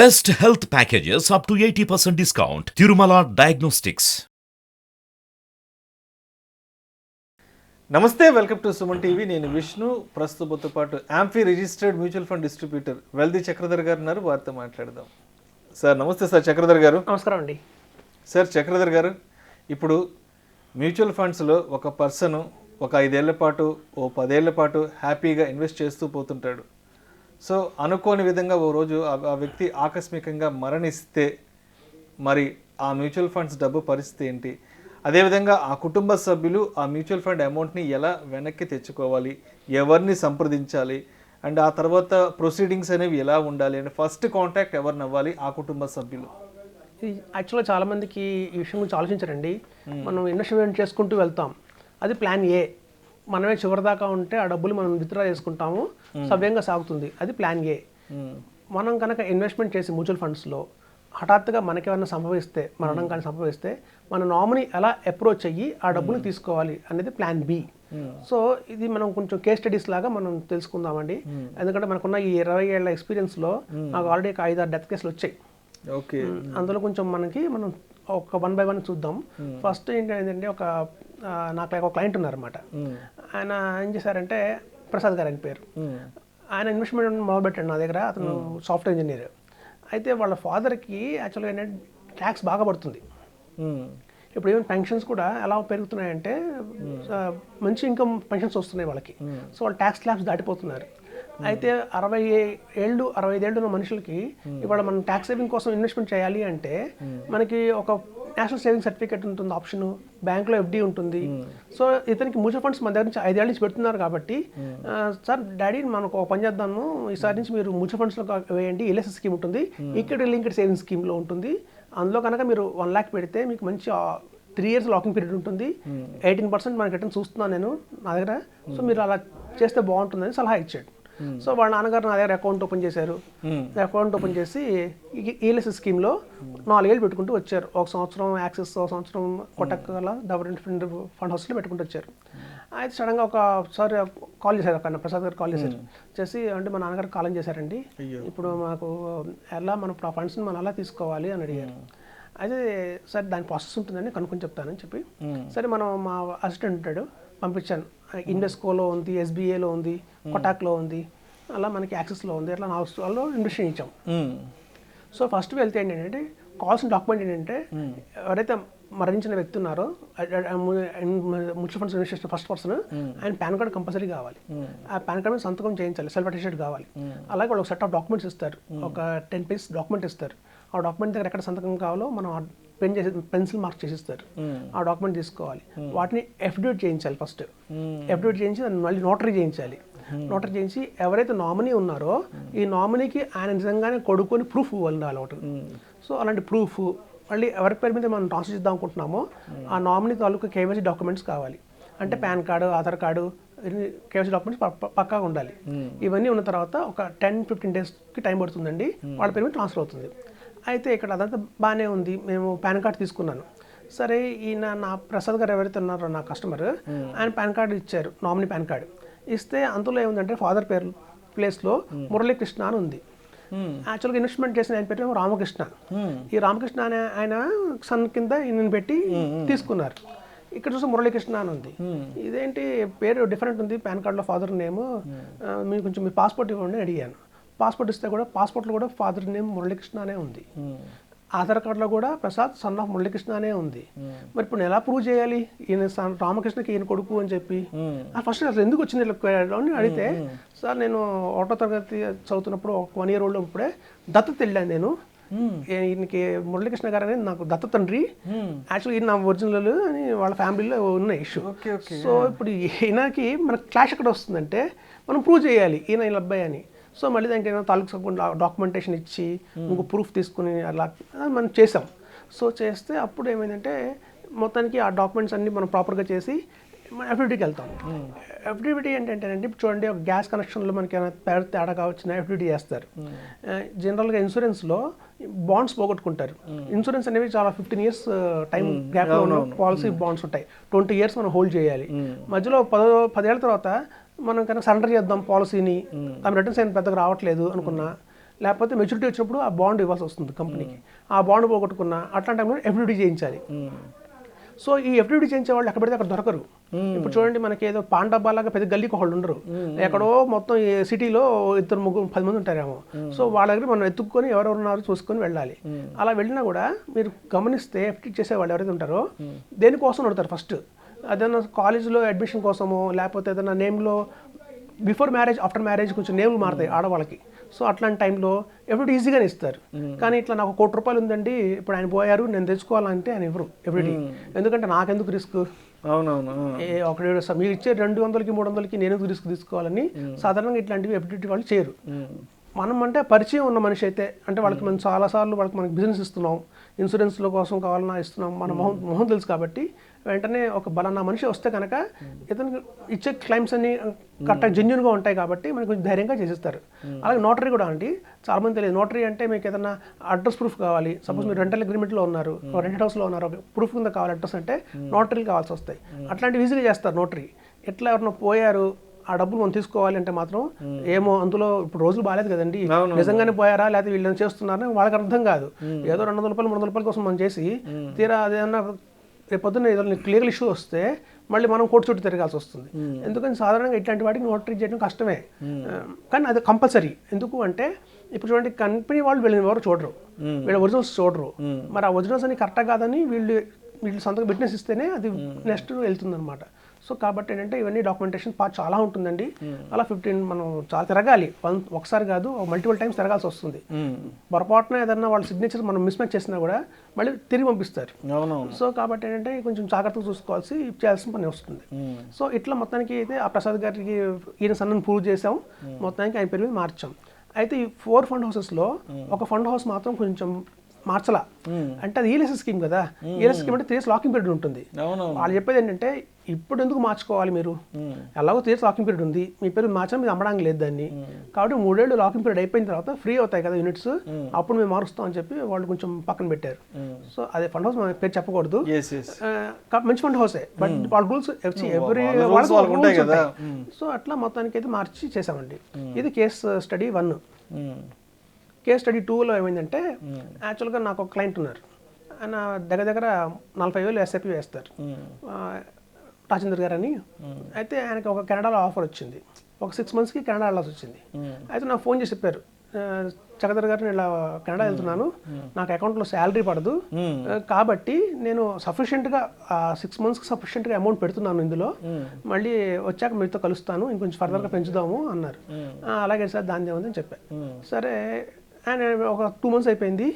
Best health packages up to 80% discount. Tirumala Diagnostics. నమస్తే, welcome to Suman TV. నేను విష్ణు. ప్రస్తుతంతో పాటు AMFI registered mutual fund distributor Veldi Chakradhar గారు ఉన్నారు. వారితో మాట్లాడదాం. సార్ నమస్తే. సార్ చక్రధర్ గారు. నమస్కారం అండి. సార్ చక్రధర్ గారు, ఇప్పుడు మ్యూచువల్ ఫండ్స్లో ఒక పర్సన్ ఒక 5 ఏళ్ల పాటు 10 ఏళ్ల పాటు హ్యాపీగా ఇన్వెస్ట్ చేస్తూ పోతుంటాడు. సో అనుకోని విధంగా ఓ రోజు ఆ వ్యక్తి ఆకస్మికంగా మరణిస్తే మరి ఆ మ్యూచువల్ ఫండ్స్ డబ్బు పరిస్థితి ఏంటి? అదేవిధంగా ఆ కుటుంబ సభ్యులు ఆ మ్యూచువల్ ఫండ్ అమౌంట్ని ఎలా వెనక్కి తెచ్చుకోవాలి, ఎవరిని సంప్రదించాలి, అండ్ ఆ తర్వాత ప్రొసీడింగ్స్ అనేవి ఎలా ఉండాలి, అండ్ ఫస్ట్ కాంటాక్ట్ ఎవరిని అవ్వాలి ఆ కుటుంబ సభ్యులు? యాక్చువల్గా చాలామందికి ఈ విషయం గురించి ఆలోచించారండి. మనం ఇన్వెస్ట్మెంట్ చేసుకుంటూ వెళ్తాం, అది ప్లాన్ ఏ. మనమే చివరిదాకా ఉంటే ఆ డబ్బులు మనం విత్డ్రా చేసుకుంటాము, సవ్యంగా సాగుతుంది, అది ప్లాన్ ఏ. మనం కనుక ఇన్వెస్ట్మెంట్ చేసి మ్యూచువల్ ఫండ్స్లో హఠాత్తుగా మనకేమైనా సంభవిస్తే, మరణం కానీ సంభవిస్తే, మన నామినీ ఎలా అప్రోచ్ అయ్యి ఆ డబ్బులు తీసుకోవాలి అనేది ప్లాన్ బి. సో ఇది మనం కొంచెం కేస్ స్టడీస్ లాగా మనం తెలుసుకుందామండి. ఎందుకంటే మనకున్న ఈ 20 ఏళ్ల ఎక్స్పీరియన్స్లో నాకు ఆల్రెడీ ఒక 5-6 డెత్ కేసులు వచ్చాయి. ఓకే, అందులో కొంచెం మనం ఒక 1 by 1 చూద్దాం. ఫస్ట్ ఏంటంటే నాకు ఒక క్లయింట్ ఉన్నారన్నమాట. ఆయన ఏం చేశారంటే ప్రసాద్ గారు అని పేరు. ఆయన ఇన్వెస్ట్మెంట్ మొదలుపెట్టాడు నా దగ్గర. అతను సాఫ్ట్వేర్ ఇంజనీర్. అయితే వాళ్ళ ఫాదర్కి యాక్చువల్గా ఏంటంటే ట్యాక్స్ బాగా పడుతుంది. ఇప్పుడు ఈవెన్ పెన్షన్స్ కూడా ఎలా పెరుగుతున్నాయంటే మంచి ఇన్కమ్ పెన్షన్స్ వస్తున్నాయి వాళ్ళకి. సో వాళ్ళు ట్యాక్స్ స్లాబ్స్ దాటిపోతున్నారు. అయితే 65 ఏళ్ళు ఉన్న మనుషులకి ఇవాళ మనం ట్యాక్స్ సేవింగ్ కోసం ఇన్వెస్ట్మెంట్ చేయాలి అంటే మనకి ఒక నేషనల్ సేవింగ్ సర్టిఫికేట్ ఉంటుంది, ఆప్షన్ బ్యాంక్లో ఎఫ్డి ఉంటుంది. సో ఇతనికి మ్యూచువల్ ఫండ్స్ మన దగ్గర నుంచి 5 ఏళ్ళ నుంచి పెడుతున్నారు కాబట్టి, సార్ డాడీ మనకు ఒక పని చేద్దాము, ఈసారి నుంచి మీరు మ్యూచువల్ ఫండ్స్లో వేయండి, ఎల్ఎస్ఎస్ స్కీమ్ ఉంటుంది, ఈక్విటీ లింక్డ్ సేవింగ్ స్కీమ్లో ఉంటుంది. అందులో కనుక మీరు 1 lakh పెడితే మీకు మంచి 3 years లాకింగ్ పీరియడ్ ఉంటుంది, 18% మనకి రిటర్న్ చూస్తున్నాను నేను నా దగ్గర. సో మీరు అలా చేస్తే బాగుంటుందని సలహా ఇచ్చాడు. సో వాళ్ళ నాన్నగారు నా దగ్గర అకౌంట్ ఓపెన్ చేశారు. అకౌంట్ ఓపెన్ చేసి ఈఎల్ఎస్ఎస్ స్కీమ్లో 4 ఏళ్ళు పెట్టుకుంటూ వచ్చారు. 1 సంవత్సరం యాక్సిస్, 1 సంవత్సరం కొటక్, అలా డెవలప్మెంట్ ఫండ్ హౌస్లో పెట్టుకుంటూ వచ్చారు. అయితే సడన్గా ఒకసారి కాల్ చేశారు, ఒక ప్రసాద్ గారు కాల్ చేశారు. చేసి అంటే మా నాన్నగారు కాలం చేశారండి, ఇప్పుడు మాకు ఎలా మన ఫండ్స్ని మనం ఎలా తీసుకోవాలి అని అడిగారు. అయితే సరే దాని ప్రాసెస్ ఉంటుందని కనుక్కొని చెప్తానని చెప్పి, సరే మనం మా అసిస్టెంట్ ఉంటాడు పంపించాను. ఇన్వెస్కోలో ఉంది, ఎస్బీఐలో ఉంది, కొటాక్లో ఉంది, అలా మనకి యాక్సిస్లో ఉంది, అట్లా 4 స్టాల్లో ఇన్వెస్ట్ ఇచ్చాం. సో ఫస్ట్ వెళ్తే ఏంటంటే కావాల్సిన డాక్యుమెంట్ ఏంటంటే, ఎవరైతే మరణించిన వ్యక్తి ఉన్నారో మ్యూచువల్ ఫండ్స్ ఇన్వెస్ట్ చేసిన ఫస్ట్ పర్సన్, ఆయన పాన్ కార్డ్ కంపల్సరీ కావాలి. ఆ పాన్ కార్డ్ మీద సంతకం చేయించాలి, సెల్ఫ్ అటెస్టెడ్ కావాలి. అలాగే వాళ్ళు ఒక సెట్ ఆఫ్ డాక్యుమెంట్స్ ఇస్తారు, ఒక 10 pages డాక్యుమెంట్ ఇస్తారు. ఆ డాక్యుమెంట్ దగ్గర ఎక్కడ సంతకం కావాలో మనం పెన్సిల్ మార్క్ చేసి ఇస్తారు. ఆ డాక్యుమెంట్ తీసుకోవాలి, వాటిని ఎఫిడవిట్ చేయించాలి. ఫస్ట్ ఎఫిడవిట్ చేయించి దాన్ని మళ్ళీ నోటరీ చేయించాలి. నోటరీ చేయించి ఎవరైతే నామినీ ఉన్నారో ఈ నామినీకి ఆయన నిజంగానే కొడుకుని ప్రూఫ్ ఉండాలి ఒకటి. సో అలాంటి ప్రూఫ్ మళ్ళీ ఎవరి పేరు మీద మనం ట్రాన్స్ఫర్ చేద్దాం అనుకుంటున్నామో ఆ నామినీ తాలూకు కేవైసీ డాక్యుమెంట్స్ కావాలి. అంటే pan card, Aadhaar card, KYC documents పక్కాగా ఉండాలి. ఇవన్నీ ఉన్న తర్వాత ఒక 10-15 daysకి టైం పడుతుందండి, వాళ్ళ పేరు మీద ట్రాన్స్ఫర్ అవుతుంది. అయితే ఇక్కడ అదంతా బాగానే ఉంది, మేము పాన్ కార్డ్ తీసుకున్నాను. సరే ఈయన నా ప్రసాద్ గారు ఎవరైతే ఉన్నారో నా కస్టమర్, ఆయన పాన్ కార్డు ఇచ్చారు, నామినీ పాన్ కార్డు ఇస్తే అందులో ఏముందంటే ఫాదర్ పేరు ప్లేస్లో మురళీకృష్ణ అని ఉంది. యాక్చువల్గా ఇన్వెస్ట్మెంట్ చేసిన ఆయన పేరు రామకృష్ణ. ఈ రామకృష్ణ అనే ఆయన సన్ కింద ఈయన పెట్టి తీసుకున్నారు. ఇక్కడ చూస్తే మురళీకృష్ణ అని ఉంది. ఇదేంటి పేరు డిఫరెంట్ ఉంది, పాన్ కార్డులో ఫాదర్ నేమ్, మీరు కొంచెం మీ పాస్పోర్ట్ ఇవ్వండి అడిగాను. పాస్పోర్ట్ ఇస్తే కూడా పాస్పోర్ట్లో కూడా ఫాదర్ నేమ్ మురళీకృష్ణ అనే ఉంది. ఆధార్ కార్డులో కూడా ప్రసాద్ సన్ ఆఫ్ మురళీకృష్ణ అనే ఉంది. మరి ఇప్పుడు ఎలా ప్రూవ్ చేయాలి ఈయన రామకృష్ణకి ఈయన కొడుకు అని చెప్పి? ఫస్ట్ అసలు ఎందుకు వచ్చింది అని అడిగితే, సార్ నేను 1వ తరగతి చదువుతున్నప్పుడు 1 year old ఇప్పుడే దత్తత వెళ్ళాను నేను. ఈయనకి మురళీకృష్ణ గారు అనేది నాకు దత్త తండ్రి, యాక్చువల్లీ ఈయన నా ఒరిజినల్ అని వాళ్ళ ఫ్యామిలీలో ఉన్న ఇష్యూ. సో ఇప్పుడు ఈయనకి మనకు క్లాష్ ఎక్కడ వస్తుందంటే మనం ప్రూవ్ చేయాలి ఈయన అబ్బాయి అని. సో మళ్ళీ దానికి ఏదైనా తాలూకు డాక్యుమెంటేషన్ ఇచ్చి ఇంకో ప్రూఫ్ తీసుకుని అలా మనం చేసాం. సో చేస్తే అప్పుడు ఏమైందంటే మొత్తానికి ఆ డాక్యుమెంట్స్ అన్నీ మనం ప్రాపర్గా చేసి మనం ఎఫ్డిటీకి వెళ్తాం. ఎఫ్డిటీ ఏంటంటేనండి, ఇప్పుడు చూడండి, ఒక గ్యాస్ కనెక్షన్లో మనకి ఏమైనా తేడా కావచ్చిన ఎఫ్డిటీ చేస్తారు. జనరల్గా ఇన్సూరెన్స్లో బాండ్స్ పోగొట్టుకుంటారు. ఇన్సూరెన్స్ అనేవి చాలా 15 years టైం గ్యాప్లో ఉన్న పాలసీ బాండ్స్ ఉంటాయి. 20 years మనం హోల్డ్ చేయాలి. మధ్యలో 10 ఏళ్ళ తర్వాత మనం కనుక సరెండర్ చేద్దాం పాలసీని, తమ రిటర్న్స్ అయిన పెద్దగా రావట్లేదు అనుకున్నా, లేకపోతే మెచ్యూరిటీ వచ్చినప్పుడు ఆ బాండ్ ఇవ్వాల్సి వస్తుంది కంపెనీకి. ఆ బాండ్ పోగొట్టుకున్న అట్లాంటి టైంలో ఎఫ్డిడి చేయించాలి. సో ఈ ఎఫ్డిడి చేయించే వాళ్ళు ఎక్కడ పెడితే అక్కడ దొరకరు. ఇప్పుడు చూడండి, మనకి ఏదో పాన్ డబ్బాలాగా పెద్ద గల్లీకి వాళ్ళు ఉండరు. ఎక్కడో మొత్తం ఈ సిటీలో 2-3-10 మంది ఉంటారేమో. సో వాళ్ళ దగ్గర మనం ఎత్తుక్కొని ఎవరెవరు ఉన్నారో చూసుకొని వెళ్ళాలి. అలా వెళ్ళినా కూడా మీరు గమనిస్తే ఎఫ్డిడి చేసే వాళ్ళు ఎవరైతే ఉంటారో దేనికోసం అడుగుతారు ఫస్ట్. ఏదైనా కాలేజ్లో అడ్మిషన్ కోసమో, లేకపోతే ఏదైనా నేమ్లో బిఫోర్ మ్యారేజ్ ఆఫ్టర్ మ్యారేజ్ కొంచెం నేమ్లు మారుతాయి ఆడవాళ్ళకి. సో అట్లాంటి టైంలో ఎవ్రీడి ఈజీగానే ఇస్తారు. కానీ ఇట్లా నాకు ₹1,00,000 ఉందండి, ఇప్పుడు ఆయన పోయారు, నేను తెచ్చుకోవాలంటే ఆయన ఇవ్వరు ఎవ్రీడి. ఎందుకంటే నాకెందుకు రిస్క్, అవునవును, మీరు ఇచ్చే 200కి 300కి నేను ఎందుకు రిస్క్ తీసుకోవాలని సాధారణంగా ఇట్లాంటివి ఎఫ్డిడి వాళ్ళు చేయరు. మనం అంటే పరిచయం ఉన్న మనిషి అయితే, అంటే వాళ్ళకి మనం చాలాసార్లు మనకి బిజినెస్ ఇస్తున్నాం, ఇన్సూరెన్స్ల కోసం కావాలన్నా ఇస్తున్నాం, మన మొహం తెలుసు కాబట్టి వెంటనే ఒక బలానా మనిషి వస్తే కనుక ఇతనికి ఇచ్చే క్లైమ్స్ అన్ని కరెక్ట్గా జెన్యున్గా ఉంటాయి కాబట్టి మనకు కొంచెం ధైర్యంగా చేసిస్తారు. అలాగే నోటరీ కూడా అండి, చాలామంది తెలియదు. నోటరీ అంటే మీకు ఏదైనా అడ్రస్ ప్రూఫ్ కావాలి, సపోజ్ మీరు రెంటల్ అగ్రిమెంట్లో ఉన్నారు, రెంటెడ్ హౌస్లో ఉన్నారు, ప్రూఫ్ కింద కావాలి అడ్రస్ అంటే నోటరీలు కావాల్సి వస్తాయి. అట్లాంటివి ఈజీగా చేస్తారు నోటరీ. ఎట్లా ఎవరైనా పోయారు, ఆ డబ్బులు మనం తీసుకోవాలి అంటే మాత్రం ఏమో అందులో ఇప్పుడు రోజులు బాగాలేదు కదండి, నిజంగానే పోయారా లేకపోతే వీళ్ళు చేస్తున్నారని వాళ్ళకి అర్థం కాదు. ఏదో ₹200-300 కోసం మనం చేసి తీరా అదేమన్నా రేపు పొద్దున్న ఏదైనా క్లియర్ ఇష్యూ వస్తే మళ్ళీ మనం కోర్టు చుట్టూ తిరగాల్సి వస్తుంది. ఎందుకని సాధారణంగా ఇట్లాంటి వాటికి నోటరీ చేయడం కష్టమే, కానీ అది కంపల్సరీ. ఎందుకు అంటే ఇప్పుడు చూడండి, కంపెనీ వాళ్ళు వీళ్ళని ఎవరు చూడరు, వీళ్ళ ఒరిజినల్స్ చూడరు. మరి ఆ ఒరిజినల్స్ అని కరెక్టా కాదని వీళ్ళు సొంతంగా బిజినెస్ ఇస్తేనే అది నెక్స్ట్ వెళ్తుంది అనమాట. సో కాబట్టి ఏంటంటే ఇవన్నీ డాక్యుమెంటేషన్ పార్ట్ చాలా ఉంటుందండి. అలా 15 మనం చాలా తిరగాలి, ఒకసారి కాదు మల్టిపుల్ టైమ్స్ తిరగాల్సి వస్తుంది. పొరపాటున ఏదన్నా వాళ్ళ సిగ్నేచర్ మనం మిస్మ్యాచ్ చేసినా కూడా మళ్ళీ తిరిగి పంపిస్తారు. సో కాబట్టి ఏంటంటే కొంచెం జాగ్రత్తగా చూసుకోవాల్సి చేయాల్సిన పని వస్తుంది. సో ఇట్లా మొత్తానికి అయితే ఆ ప్రసాద్ గారికి ఈయన సన్నని ప్రూవ్ చేసాం, మొత్తానికి ఆయన పేరు మీద మార్చాం. అయితే ఈ 4 ఫండ్ హౌసెస్లో ఒక ఫండ్ హౌస్ మాత్రం కొంచెం మార్చలా. అంటే అది ఈఎల్ఎస్ స్కీమ్ కదా, ఈఎల్ఎస్ స్కీమ్ అంటే 3 years లాకింగ్ పీరియడ్ ఉంటుంది. వాళ్ళు చెప్పేది ఏంటంటే ఇప్పుడు ఎందుకు మార్చుకోవాలి, మీరు ఎలాగో 3 years లాకింగ్ పీరియడ్ ఉంది, మీ పేరు మార్చడం మీరు అమ్మడానికి లేదు దాన్ని, కాబట్టి 3 ఏళ్ళు లాకింగ్ పీరియడ్ అయిపోయిన తర్వాత ఫ్రీ అవుతాయి కదా యూనిట్స్, అప్పుడు మేము మారుస్తాం అని చెప్పి వాళ్ళు కొంచెం పక్కన పెట్టారు. సో అదే ఫండ్ హౌస్ మన పేరు చెప్పకూడదు, మంచి ఫండ్ హౌసే, బట్ వాళ్ళ రూల్స్ ఎవ్రీ వాళ్ళకి కదా. సో అట్లా మొత్తానికి అయితే మార్చి చేసామండి. ఇది కేస్ స్టడీ 1. కేస్ స్టడీ 2లో ఏమైందంటే, యాక్చువల్గా నాకు ఒక క్లయింట్ ఉన్నారు, ఆయన దగ్గర 45,000 ఎస్ఐపి వేస్తారు, రాజేందర్ గారు అని. అయితే ఆయనకి ఒక కెనడాలో ఆఫర్ వచ్చింది, ఒక 6 monthsకి కెనడా వెళ్ళాల్సి వచ్చింది. అయితే నాకు ఫోన్ చేసి చెప్పారు, చక్రధర్ గారు నేను ఇలా కెనడా వెళ్తున్నాను, నాకు అకౌంట్లో శాలరీ పడదు, కాబట్టి నేను సఫిషియెంట్గా 6 monthsకి సఫిషియెంట్గా అమౌంట్ పెడుతున్నాను ఇందులో, మళ్ళీ వచ్చాక మీతో కలుస్తాను, ఇంకొంచెం ఫర్దర్గా పెంచుదాము అన్నారు. అలాగే సార్ దాని ఏముందని చెప్పాను. సరే ఆయన ఒక 2 months అయిపోయింది,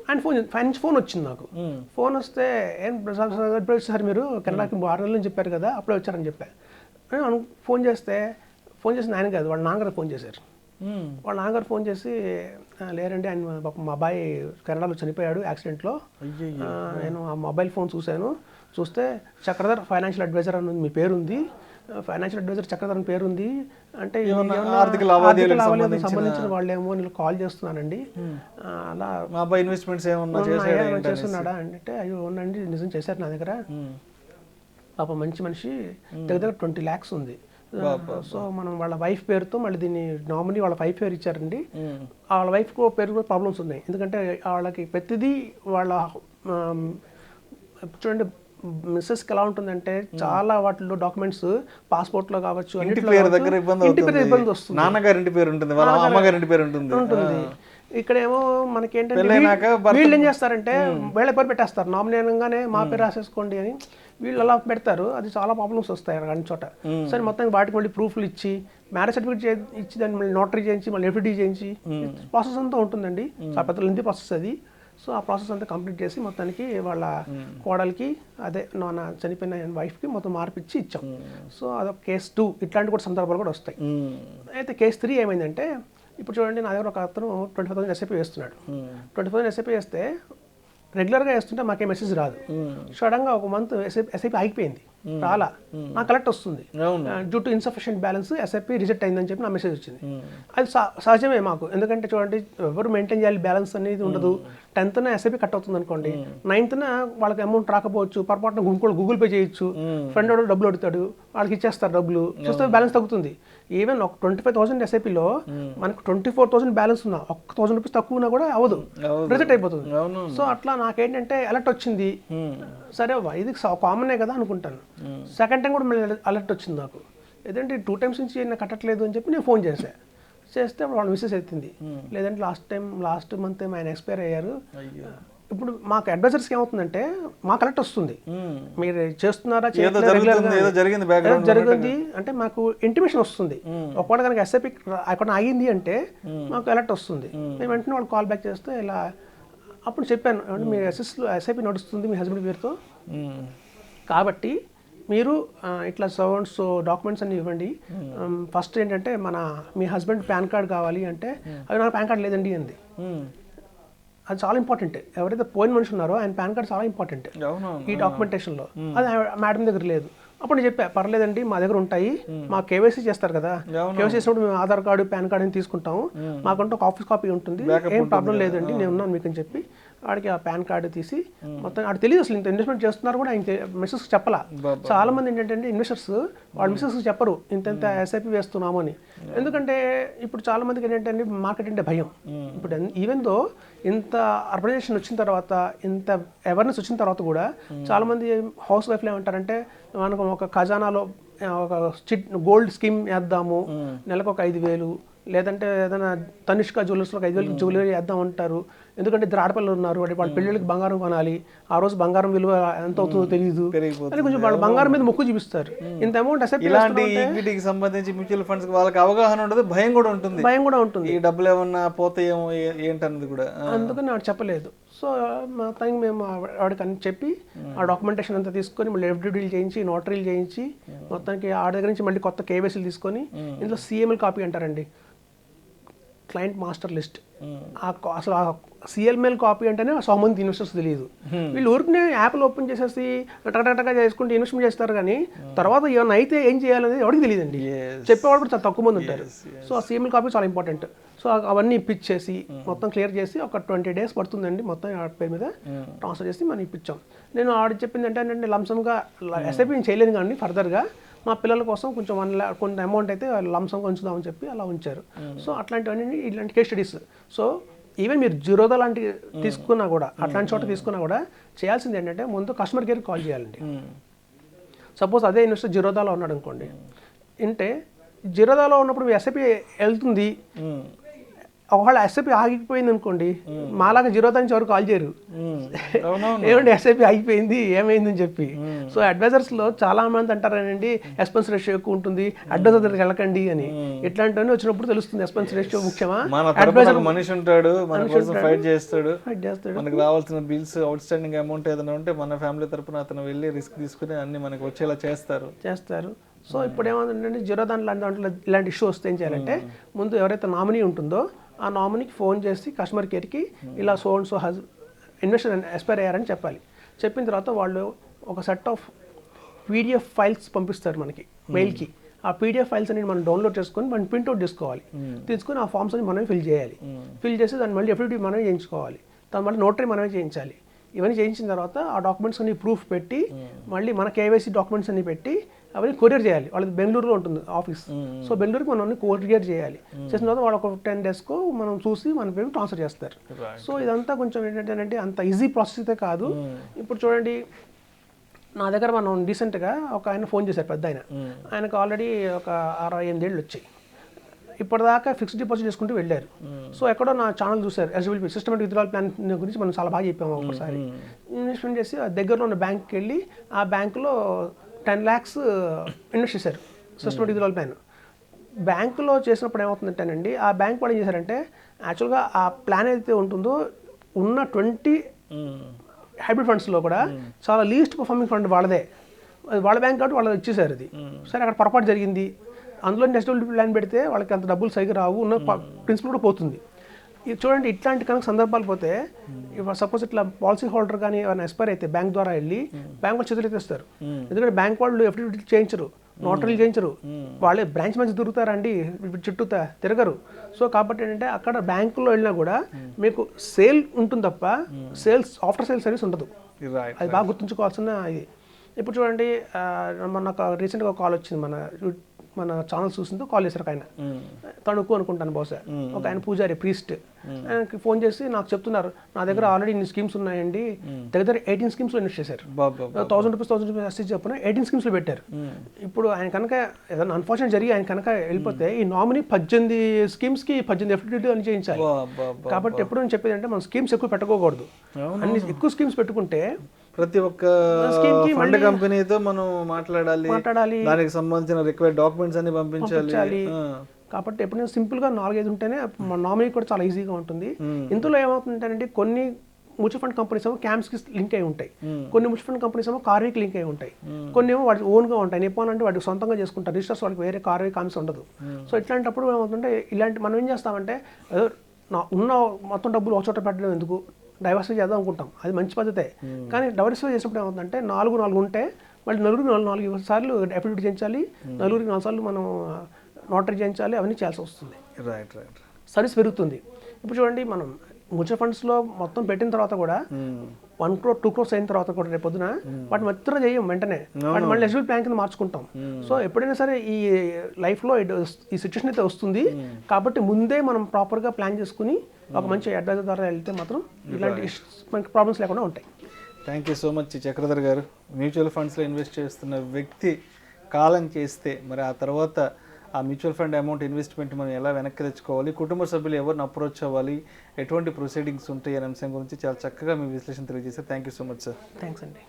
ఆయన ఫోన్ వచ్చింది నాకు. ఫోన్ వస్తే ఏం ఎప్పుడు వచ్చారు మీరు, కెనడాకి 6 నెలలు చెప్పారు కదా, అప్పుడే వచ్చారని చెప్పాను. ఫోన్ చేసిన ఆయన కాదు, వాళ్ళ నాన్నగారు ఫోన్ చేశారు. వాళ్ళ నాన్నగారు ఫోన్ చేసి, లేరండి ఆయన మా అబ్బాయి కెనడాలో చనిపోయాడు యాక్సిడెంట్లో, నేను ఆ మొబైల్ ఫోన్ చూస్తే చక్రధర్ ఫైనాన్షియల్ అడ్వైజర్ అని మీ పేరు ఉంది, ఫైనాన్షియల్ అడ్వైజర్ చక్రధర్ అని పేరు ఉంది, అంటే ఆర్థిక లావాదేవీలకు సంబంధించిన వాళ్ళేమో నేను కాల్ చేస్తున్నానండి, అలా మా అబ్బాయి ఇన్వెస్ట్మెంట్స్ ఏమన్నా చేస్తున్నాడా అంటే, అయ్యో అవునండి నిజం చేశారు నా దగ్గర, పాప మంచి మనిషి, దగ్గర 20 lakhs ఉంది. సో మనం వాళ్ళ వైఫ్ పేరుతో మళ్ళీ దీన్ని నామినీ వాళ్ళ వైఫ్ పేరు ఇచ్చారండి. వాళ్ళ వైఫ్ పేరు కూడా ప్రాబ్లమ్స్ ఉన్నాయి, ఎందుకంటే వాళ్ళకి ప్రతిదీ వాళ్ళ చూడండి మిస్సెస్కి ఎలా ఉంటుందంటే చాలా వాటిలో డాక్యుమెంట్స్ పాస్పోర్ట్లో కావచ్చు ఇంటి పేరు ఇబ్బంది వస్తుంది, నాన్నగారింటి పేరు ఉంటుంది, వాళ్ళ అమ్మగారింటి పేరు ఉంటుంది. ఇక్కడేమో మనకేంటంటే వీళ్ళు ఏం చేస్తారంటే వీళ్ళ పేరు పెట్టేస్తారు, నామినేనంగానే మా పేరు రాసేసుకోండి అని వీళ్ళు అలా పెడతారు, అది చాలా ప్రాబ్లమ్స్ వస్తాయి అన్ని చోట. సరే మొత్తానికి వాటికి మళ్ళీ ప్రూఫ్లు ఇచ్చి మ్యారేజ్ సర్టిఫికేట్ ఇచ్చి దాన్ని మళ్ళీ నోటరీ చేయించి మళ్ళీ ఎఫ్డి చేయించి ప్రాసెస్ అంతా ఉంటుందండి, చాలా పెద్ద లెంతీ ప్రాసెస్ అది. సో ఆ ప్రాసెస్ అంతా కంప్లీట్ చేసి మొత్తానికి వాళ్ళ కోడలికి అదే నా చనిపోయిన వైఫ్కి మొత్తం మార్పిచ్చి ఇచ్చాం. సో అదొక కేస్ 2. ఇట్లాంటి కూడా సందర్భాలు కూడా వస్తాయి. అయితే కేస్ 3 ఏమైందంటే, ఇప్పుడు చూడండి నా దగ్గర ఒక అతను 25,000 ఎస్ఐపి వేస్తున్నాడు. 25,000 ఎస్ఐపి వేస్తే రెగ్యులర్గా వేస్తుంటే మాకే మెసేజ్ రాదు, సడన్గా ఒక మంత్ ఎస్ఐపి ఆగిపోయింది, రాలా, నాకు కలెక్ట్ వస్తుంది, due to insufficient balance SIP reject అయిందని చెప్పి నా మెసేజ్ వచ్చింది. అది సహజమే మాకు, ఎందుకంటే చూడండి ఎవరు మెయింటైన్ చేయాలి, బ్యాలెన్స్ అనేది ఉండదు. 10th ఎస్ఐపి కట్ అవుతుంది అనుకోండి, 9th వాళ్ళకి అమౌంట్ రాకపోవచ్చు, పొరపాటున గూగుల్ పే చేయొచ్చు, ఫ్రెండ్ వాడు డబ్బులు అడుగుతాడు, వాళ్ళకి ఇచ్చేస్తారు డబ్బులు, చూస్తే బ్యాలెన్స్ తగ్గుతుంది. ఈవెన్ ఒక 25,000 ఎస్ఐపిలో మనకు 24,000 బ్యాలెన్స్ ఉన్నా 1,000 రూపీస్ తక్కువ ఉన్నా కూడా అవ్వదు, రిజెక్ట్ అయిపోతుంది. సో అట్లా నాకేంటంటే అలర్ట్ వచ్చింది, సరే ఇది కామనే కదా అనుకుంటాను. సెకండ్ టైం కూడా మళ్ళీ అలర్ట్ వచ్చింది నాకు, ఏదంటే 2 times నుంచి నేను కట్టట్లేదు అని చెప్పి నేను ఫోన్ చేస్తే వాళ్ళు మిస్సెస్ అవుతుంది. లేదంటే లాస్ట్ మంత్ ఆయన ఎక్స్పైర్ అయ్యారు. ఇప్పుడు మాకు అడ్వైజర్స్కి ఏమవుతుందంటే మాకు అలర్ట్ వస్తుంది, మీరు చేస్తున్నారా జరిగింది అంటే మాకు ఇంటిమేషన్ వస్తుంది. ఒకవేళ కనుక ఎస్ఐపి అక్కడ ఆగింది అంటే మాకు అలర్ట్ వస్తుంది. మేము వెంటనే వాళ్ళు కాల్ బ్యాక్ చేస్తే ఇలా అప్పుడు చెప్పాను, మీ ఎస్ఐపి నడుస్తుంది మీ హస్బెండ్ పేరుతో, కాబట్టి మీరు ఇట్లా సో డాక్యుమెంట్స్ అన్ని ఇవ్వండి. ఫస్ట్ ఏంటంటే మీ హస్బెండ్ పాన్ కార్డ్ కావాలి అంటే అవి నాకు పాన్ కార్డ్ లేదండి అంది. అది చాలా ఇంపార్టెంట్, ఎవరైతే పోయిన మనిషి ఉన్నారో ఆయన పాన్ కార్డ్ చాలా ఇంపార్టెంట్ ఈ డాక్యుమెంటేషన్లో. అది మేడం దగ్గర లేదు. అప్పుడు నేను చెప్పా, పర్లేదండి మా దగ్గర ఉంటాయి, మా కేవైసీ చేస్తారు కదా, కేవైసీ చేసినప్పుడు మేము ఆధార్ కార్డు పాన్ కార్డు అని తీసుకుంటాము, మాకంటూ ఒక ఆఫీస్ కాపీ ఉంటుంది, ఏం ప్రాబ్లం లేదండి నేను ఉన్నాను మీకు అని చెప్పి వాడికి ఆ పాన్ కార్డు తీసి మొత్తం ఆడు తెలియదు అసలు ఇంత ఇన్వెస్ట్మెంట్ చేస్తున్నారు కూడా ఆయన మిస్సెస్కి చెప్పాలా. చాలా మంది ఏంటంటే ఇన్వెస్టర్స్ వాళ్ళ మిస్సెస్కి చెప్పరు ఇంత ఎస్ఐపి వేస్తున్నాము అని. ఎందుకంటే ఇప్పుడు చాలా మందికి ఏంటంటే మార్కెట్ అంటే భయం. ఇప్పుడు ఈవెన్ దో ఇంత అర్బనైజేషన్ వచ్చిన తర్వాత, ఇంత అవేర్నెస్ వచ్చిన తర్వాత కూడా చాలా మంది హౌస్ వైఫ్లు ఏమంటారంటే మనకు ఒక ఖజానాలో ఒక గోల్డ్ స్కీమ్ వేద్దాము, నెలకు ఒక 5,000, లేదంటే ఏదైనా తనిష్క జ్యువెలర్స్లో 5,000 జ్యువెలరీ వేద్దాం అంటారు. ఎందుకంటే ఇద్దరు ఆడపిల్లలు ఉన్నారు, వాళ్ళ పెళ్ళిళ్ళకి బంగారం కొనాలి, ఆ రోజు బంగారం విలువ ఎంత అవుతుందో తెలియదు అని కొంచెం వాళ్ళు బంగారం మీద మొక్కు చూపిస్తారు. ఇంత అమౌంట్ ఇలాంటి ఈక్విటీకి సంబంధించి మ్యూచువల్ ఫండ్స్ వాళ్ళకి అవగాహన ఉండదు, భయం కూడా ఉంటుంది, ఈ డబ్బులు ఏమన్నా పోతాయేమో ఏంటన్నది కూడా, అందుకని ఆవిడ చెప్పలేదు. సో మొత్తానికి మేము ఆవిడకి అని చెప్పి ఆ డాక్యుమెంటేషన్ అంతా తీసుకొని మళ్ళీ ఎఫ్డిడీలు చేయించి నోటరీలు చేయించి మొత్తానికి ఆవిడ దగ్గర నుంచి మళ్ళీ కొత్త కేవైసీలు తీసుకొని ఇందులో సిఎంఎల్ కాపీ అంటారండి, క్లయింట్ మాస్టర్ లిస్ట్. అసలు ఆ సిఎల్ఎంఎల్ కాపీ అంటేనే 100 మంది ఇన్వెస్టర్స్ తెలియదు. వీళ్ళు ఊరికనే యాప్లు ఓపెన్ చేసేసి టకటకగా చేసుకుంటే ఇన్వెస్ట్మెంట్ చేస్తారు, కానీ తర్వాత ఏమైనా అయితే ఏం చేయాలనేది ఎవరికి తెలియదండి, చెప్పేవాళ్ళు కూడా చాలా తక్కువ మంది ఉంటారు. సో ఆ సిఎంఎల్ కాపీ చాలా ఇంపార్టెంట్. సో అవన్నీ ఇప్పించేసి మొత్తం క్లియర్ చేసి ఒక 20 days పడుతుందండి మొత్తం ఆవిడ పేరు మీద ట్రాన్స్ఫర్ చేసి మనం ఇప్పించాం. నేను ఆవిడ చెప్పింది అంటే లంసంగా ఎస్ఐపి నేను చేయలేను కానీ ఫర్దర్గా మా పిల్లల కోసం కొంచెం కొంత అమౌంట్ అయితే లంసంగా ఉంచుదామని చెప్పి అలా ఉంచారు. సో అట్లాంటివన్నీ ఇలాంటి కేస్ స్టడీస్. సో ఈవెన్ మీరు జిరోదా లాంటి తీసుకున్నా కూడా, అట్లాంటి చోట తీసుకున్నా కూడా చేయాల్సింది ఏంటంటే ముందు కస్టమర్ కేర్కి కాల్ చేయాలండి. సపోజ్ అదే ఇన్వెస్టర్ జిరోదాలో ఉన్నాడు అనుకోండి, అంటే జిరోదాలో ఉన్నప్పుడు మీ ఎస్ఐపి వెళ్తుంది, ఒకవేళ ఎస్ఐపి ఆగిపోయింది అనుకోండి, మాలాగా జిరోదా నుంచి ఎవరు కాల్ చేయరు, ఏమంటే ఎస్ఐపి ఆగిపోయింది ఏమైందని చెప్పి. సో అడ్వైజర్స్లో చాలా మంది అంటారండి ఎక్స్పెన్స్ రేషియో ఎక్కువ ఉంటుంది, అడ్వైజర్ దగ్గరికి వెళ్ళకండి అని. ఇట్లాంటివన్నీ వచ్చినప్పుడు తెలుస్తుంది ఎక్స్పెన్స్ రేషియో ముఖ్యమా, అడ్వైజర్ మనిషి ఉంటాడు, మన కోసం ఫైట్ చేస్తాడు, మనకు రావాల్సిన బిల్స్ అవుట్ స్టాండింగ్ అమౌంట్ ఏదైనా ఉంటే మన ఫ్యామిలీ తరపున అతను వెళ్ళి రిస్క్ తీసుకుని అన్ని మనకు వచ్చేలా చేస్తారు. సో ఇప్పుడు ఏమంటే జిరోదా లాంటి దాంట్లో ఇలాంటి ఇష్యూ వస్తే ఏం చేయాలంటే ముందు ఎవరైతే నామినీ ఉంటుందో ఆ నామినీకి ఫోన్ చేసి కస్టమర్ కేర్కి ఇలా సో ఇన్వెస్టర్ ఎక్స్పైర్ అయ్యారని చెప్పాలి. చెప్పిన తర్వాత వాళ్ళు ఒక సెట్ ఆఫ్ పీడిఎఫ్ ఫైల్స్ పంపిస్తారు మనకి మెయిల్కి. ఆ పీడిఎఫ్ ఫైల్స్ అనేది మనం డౌన్లోడ్ చేసుకొని మనం ప్రింట్అవుట్ చేసుకోవాలి, తీసుకొని ఆ ఫామ్స్ అని మనమే ఫిల్ చేయాలి. ఫిల్ చేసి దాన్ని మళ్ళీ ఎఫ్డిడి మనమే చేయించుకోవాలి, దాని మళ్ళీ నోటరీ మనమే చేయించాలి. ఇవన్నీ చేయించిన తర్వాత ఆ డాక్యుమెంట్స్ అన్ని ప్రూఫ్ పెట్టి మళ్ళీ మన కేవైసీ డాక్యుమెంట్స్ అన్ని పెట్టి అవన్నీ కొరియర్ చేయాలి. వాళ్ళది బెంగళూరులో ఉంటుంది ఆఫీస్. సో బెంగళూరుకి మనం అన్ని కొరియర్ చేయాలి. చేసిన తర్వాత వాళ్ళు ఒక 10 daysకు మనం చూసి మన పేరు ట్రాన్స్ఫర్ చేస్తారు. సో ఇదంతా కొంచెం ఏంటంటే అంత ఈజీ ప్రాసెస్ అయితే కాదు. ఇప్పుడు చూడండి, నా దగ్గర మనం రీసెంట్గా ఒక ఆయన ఫోన్ చేశారు, పెద్ద ఆయనకు ఆల్రెడీ ఒక 68 ఏళ్ళు వచ్చాయి. ఇప్పటిదాకా ఫిక్స్డ్ డిపాజిట్ చేసుకుంటూ వెళ్ళారు. సో ఎక్కడో నా ఛానల్ చూశారు, ఎస్బిపి సిస్టమేటిక్ విత్డ్రావల్ ప్లాన్ గురించి మనం చాలా బాగా చెప్పాము. ఒకసారి ఇన్వెస్ట్మెంట్ చేసి దగ్గరలో ఉన్న బ్యాంక్కి వెళ్ళి ఆ బ్యాంకులో 10 lakhs ఇన్వెస్ట్ చేశారు సిస్టమేటిక్ విత్డ్రావల్ ప్లాన్. బ్యాంకులో చేసినప్పుడు ఏమవుతుందంటేనండి, ఆ బ్యాంక్ వాళ్ళు ఏం చేశారంటే యాక్చువల్గా ఆ ప్లాన్ ఏదైతే ఉంటుందో ఉన్న 20 హైబ్రిడ్ ఫండ్స్లో కూడా చాలా లీస్ట్ పర్ఫార్మింగ్ ఫండ్ వాళ్ళదే, వాళ్ళ బ్యాంక్ కాబట్టి వాళ్ళు ఇచ్చేసారు. అది సరే అక్కడ పొరపాటు జరిగింది, అందులో నెక్స్ట్ ప్లాన్ పెడితే వాళ్ళకి అంత డబ్బులు సరిగ్గా రావు, ఉన్న ప్రిన్సిపల్ కూడా పోతుంది. ఇది చూడండి, ఇట్లాంటి కనుక సందర్భాలు పోతే సపోజ్ ఇట్లా పాలసీ హోల్డర్ కానీ ఏమైనా ఎక్స్పైర్ అయితే బ్యాంక్ ద్వారా వెళ్ళి బ్యాంక్ వాళ్ళు చేతులు ఎత్తేస్తారు. ఎందుకంటే బ్యాంక్ వాళ్ళు ఎఫ్డిడి చేయించరు, నోటరీలు చేయించరు, వాళ్ళే బ్రాంచ్ మంచి తిరుగుతారండి, చుట్టూ తిరగరు. సో కాబట్టి ఏంటంటే అక్కడ బ్యాంకులో వెళ్ళినా కూడా మీకు సేల్ ఉంటుంది తప్ప ఆఫ్టర్ సేల్ సర్వీస్ ఉండదు. అది బాగా గుర్తుంచుకోవాల్సిన ఇది. ఇప్పుడు చూడండి, మొన్న రీసెంట్గా కాల్ వచ్చింది మన మన ఛానల్ చూసిందో కాల్ చేశారు ఒక ఆయన, తణుకు అనుకుంటాను బహుశా, ఒక ఆయన పూజారి ప్రీస్ట్. ఆయనకి ఫోన్ చేసి నాకు చెప్తున్నారు, నా దగ్గర ఆల్రెడీ ఇన్ని స్కీమ్స్ ఉన్నాయండి, దగ్గర 18 స్కీమ్స్లో ఇన్వెస్ట్ చేశారు, 1000 రూపీస్ అసిస్ట్ చెప్పిన 18 స్కీమ్స్లో పెట్టారు. ఇప్పుడు ఆయన కనుక ఏదైనా అన్ఫార్చునేట్ జరిగి ఆయన కనుక వెళ్ళిపోతే ఈ నామినీ 18 స్కీమ్స్కి 18 ఎఫ్డిటీ అని చేయించాలి. కాబట్టి ఎప్పుడు నేను చెప్పేది అంటే మనం స్కీమ్స్ ఎక్కువ పెట్టుకోకూడదు. అన్ని ఎక్కువ స్కీమ్స్ పెట్టుకుంటే ప్రతి ఒక్క ఫండ్ కంపెనీతో మనం మాట్లాడాలి, దానికి సంబంధించిన రిక్వైర్డ్ డాక్యుమెంట్స్ అన్ని పంపించాలి. కాబట్టి ఎప్పుడైనా సింపుల్గా 4-5 ఉంటేనే మన నామినీ కూడా చాలా ఈజీగా ఉంటుంది. ఇందులో ఏమవుతుందంటే కొన్ని మ్యూచువల్ ఫండ్ కంపెనీస్ ఏమో క్యాంప్స్కి లింక్ అయి ఉంటాయి, కొన్ని మ్యూచువల్ ఫండ్ కంపెనీస్ ఏమో కార్వీకి లింక్ అయి ఉంటాయి, కొన్ని ఏమో వాటి ఓన్గా ఉంటాయి. నిప్పాన్ అంటే వాటికి సొంతంగా చేసుకుంటారు, రిజిస్టర్స్ వాళ్ళకి వేరే కార్వీ కామ్స్ ఉండదు. సో ఇట్లాంటప్పుడు ఏమవుతుంటే ఇలాంటి మనం ఏం చేస్తామంటే ఏదో ఉన్న మొత్తం డబ్బులు ఒక చోట పెట్టడం ఎందుకు, డైవర్సిఫై చేద్దాం అనుకుంటాం, అది మంచి పద్ధతే. కానీ డైవర్సిఫై చేసినప్పుడు ఏమవుతుందంటే 4 ఉంటే మళ్ళీ నలుగురికి 4 సార్లు అఫిడవిట్ చేయించాలి, నలుగురికి 4 సార్లు మనం నోటరీ చేయించాలి, అవన్నీ చేయాల్సి వస్తుంది. రైట్. సర్వీస్ పెరుగుతుంది. ఇప్పుడు చూడండి, మనం మ్యూచువల్ ఫండ్స్లో మొత్తం పెట్టిన తర్వాత కూడా 1 crore 2 crores అయిన తర్వాత కూడా రేపు పొద్దున వాటిని విత్డ్రా చేయం వెంటనే, వాటిని మళ్ళీ ఎస్బీఐ ప్లాన్ కింద మార్చుకుంటాం. సో ఎప్పుడైనా సరే ఈ లైఫ్లో ఈ సిచ్యువేషన్ అయితే వస్తుంది, కాబట్టి ముందే మనం ప్రాపర్గా ప్లాన్ చేసుకుని ఒక మంచి అడ్వైజర్ ద్వారా వెళ్తే మాత్రం ఇలాంటి మనకి ప్రాబ్లమ్స్ లేకుండా ఉంటాయి. Thank you so much Chakradhar గారు. మ్యూచువల్ ఫండ్స్లో ఇన్వెస్ట్ చేస్తున్న వ్యక్తి కాలం చేస్తే మరి ఆ తర్వాత ఆ మ్యూచువల్ ఫండ్ అమౌంట్ ఇన్వెస్ట్మెంట్ మనం ఎలా వెనక్కి తెచ్చుకోవాలి, కుటుంబ సభ్యులు ఎవరిని అప్రోచ్ అవ్వాలి, ఎటువంటి ప్రొసీడింగ్స్ ఉంటాయి అనే అంశం గురించి చాలా చక్కగా మీ విశ్లేషణ తెలియజేశారు. Thank you so much sir. Thanks అండి.